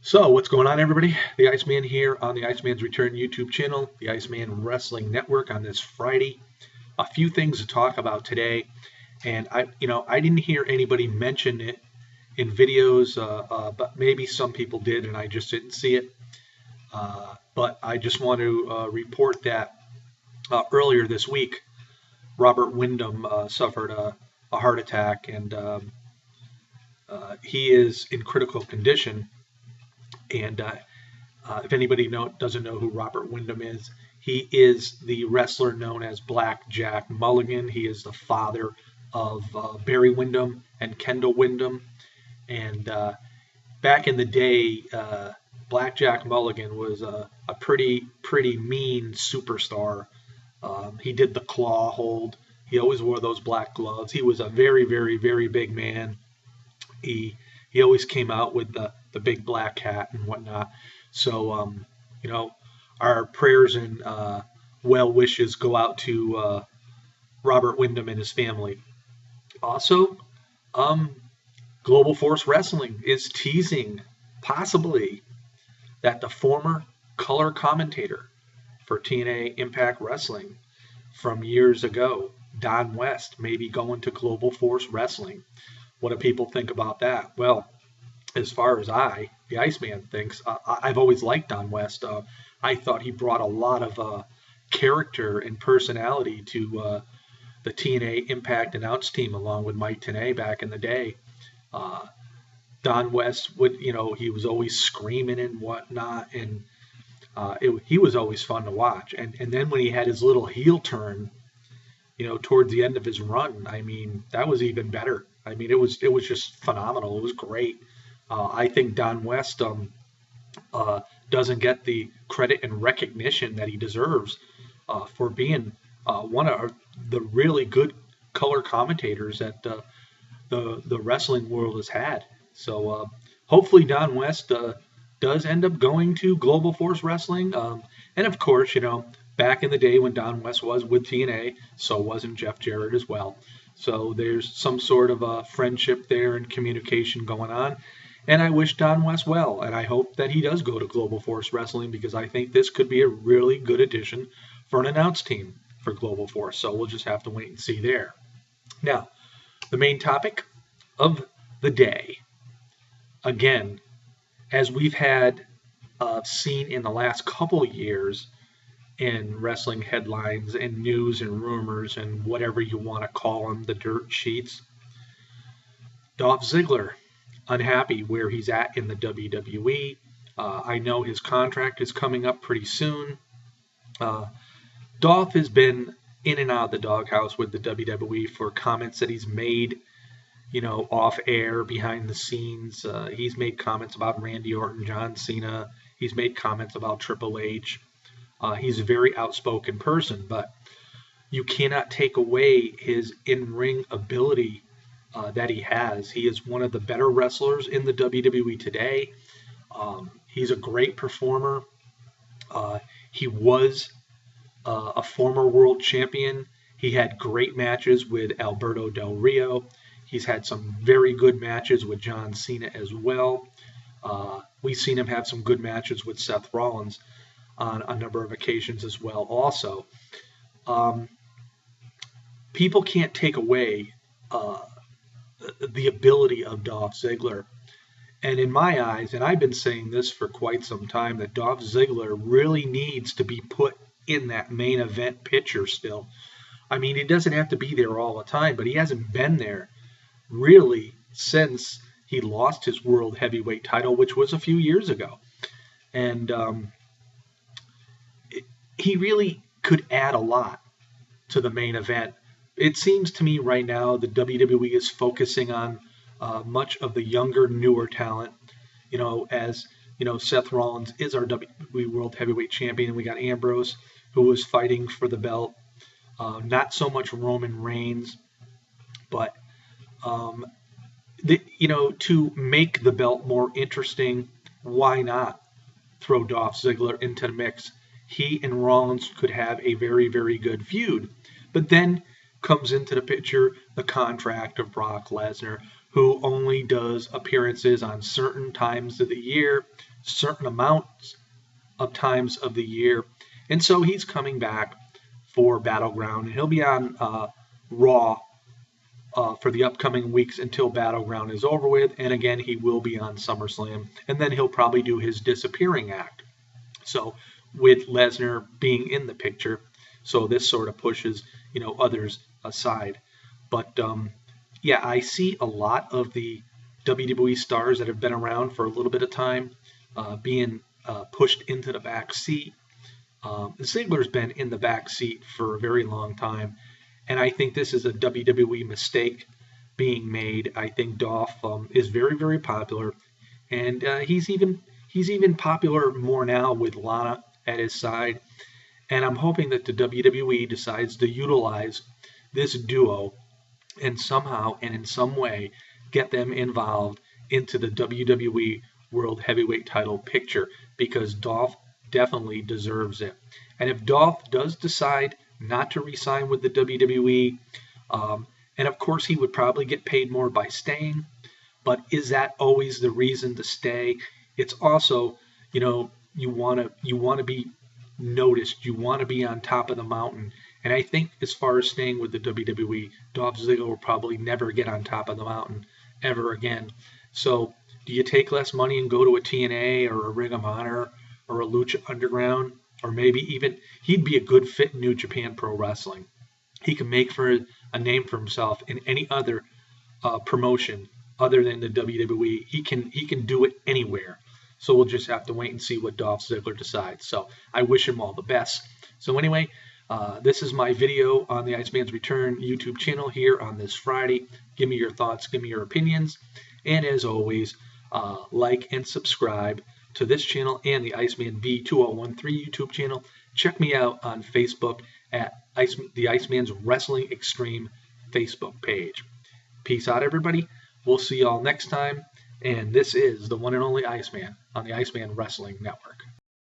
So, what's going on, everybody? The Iceman here on the Iceman's Return YouTube channel, the Iceman Wrestling Network on this Friday. A few things to talk about today, and I didn't hear anybody mention it in videos, but maybe some people did, and I just didn't see it. But I just want to report that earlier this week, Robert Wyndham suffered a heart attack, and he is in critical condition. And if anybody doesn't know who Robert Wyndham is, he is the wrestler known as Black Jack Mulligan. He is the father of Barry Windham and Kendall Windham. And back in the day, Black Jack Mulligan was a pretty mean superstar. He did the claw hold. He always wore those black gloves. He was a very big man. He always came out with the big black hat and whatnot. So, our prayers and well wishes go out to Robert Wyndham and his family. Also, Global Force Wrestling is teasing possibly that the former color commentator for TNA Impact Wrestling from years ago, Don West, may be going to Global Force Wrestling. What do people think about that? Well, as far as the Iceman, thinks, I've always liked Don West. I thought he brought a lot of character and personality to the TNA Impact announce team, along with Mike Tenay back in the day. Don West he was always screaming and whatnot, and he was always fun to watch. And then when he had his little heel turn, towards the end of his run, I mean, that was even better. I mean, it was just phenomenal. It was great. I think Don West doesn't get the credit and recognition that he deserves for being one of the really good color commentators that the wrestling world has had. So hopefully Don West does end up going to Global Force Wrestling. And of course, back in the day when Don West was with TNA, so wasn't Jeff Jarrett as well. So there's some sort of a friendship there and communication going on. And I wish Don West well, and I hope that he does go to Global Force Wrestling, because I think this could be a really good addition for an announce team for Global Force. So we'll just have to wait and see there. Now, the main topic of the day. Again, as we've had seen in the last couple years in wrestling headlines and news and rumors and whatever you want to call them, the dirt sheets, Dolph Ziggler unhappy where he's at in the WWE. I know his contract is coming up pretty soon. Dolph has been in and out of the doghouse with the WWE for comments that he's made, off air, behind the scenes. He's made comments about Randy Orton, John Cena. He's made comments about Triple H. He's a very outspoken person, but you cannot take away his in-ring ability that he has. He is one of the better wrestlers in the WWE today. He's a great performer. He was a former world champion. He had great matches with Alberto Del Rio. He's had some very good matches with John Cena as well. We've seen him have some good matches with Seth Rollins on a number of occasions as well also. People can't take away the ability of Dolph Ziggler. And in my eyes, and I've been saying this for quite some time, that Dolph Ziggler really needs to be put in that main event picture still. I mean, he doesn't have to be there all the time, but he hasn't been there really since he lost his world heavyweight title, which was a few years ago. And he really could add a lot to the main event. It seems to me right now the WWE is focusing on much of the younger, newer talent. As Seth Rollins is our WWE World Heavyweight Champion, and we got Ambrose, who was fighting for the belt. Not so much Roman Reigns, but to make the belt more interesting, why not throw Dolph Ziggler into the mix? He and Rollins could have a very good feud. But then comes into the picture the contract of Brock Lesnar, who only does appearances on certain times of the year, certain amounts of times of the year. And so he's coming back for Battleground, and he'll be on Raw for the upcoming weeks until Battleground is over with. And again, he will be on SummerSlam, and then he'll probably do his disappearing act. So with Lesnar being in the picture, so this sort of pushes, others aside. But yeah, I see a lot of the WWE stars that have been around for a little bit of time being pushed into the back seat. Ziggler's been in the back seat for a very long time, and I think this is a WWE mistake being made. I think Dolph is very, very popular, and he's even popular more now with Lana at his side. And I'm hoping that the WWE decides to utilize this duo and somehow and in some way get them involved into the WWE World Heavyweight title picture, because Dolph definitely deserves it. And if Dolph does decide not to re-sign with the WWE, and of course he would probably get paid more by staying, but is that always the reason to stay? It's also, you want to be noticed, you want to be on top of the mountain. And I think as far as staying with the WWE, Dolph Ziggler will probably never get on top of the mountain ever again. So do you take less money and go to a TNA or a Ring of Honor or a Lucha Underground? Or maybe even he'd be a good fit in New Japan Pro Wrestling. He can make for a name for himself in any other promotion other than the WWE. He can do it anywhere. So we'll just have to wait and see what Dolph Ziggler decides. So I wish him all the best. So anyway, this is my video on the Iceman's Return YouTube channel here on this Friday. Give me your thoughts, give me your opinions. And as always, like and subscribe to this channel and the Iceman V2013 YouTube channel. Check me out on Facebook at the Iceman's Wrestling Extreme Facebook page. Peace out, everybody. We'll see y'all next time. And this is the one and only Iceman on the Iceman Wrestling Network.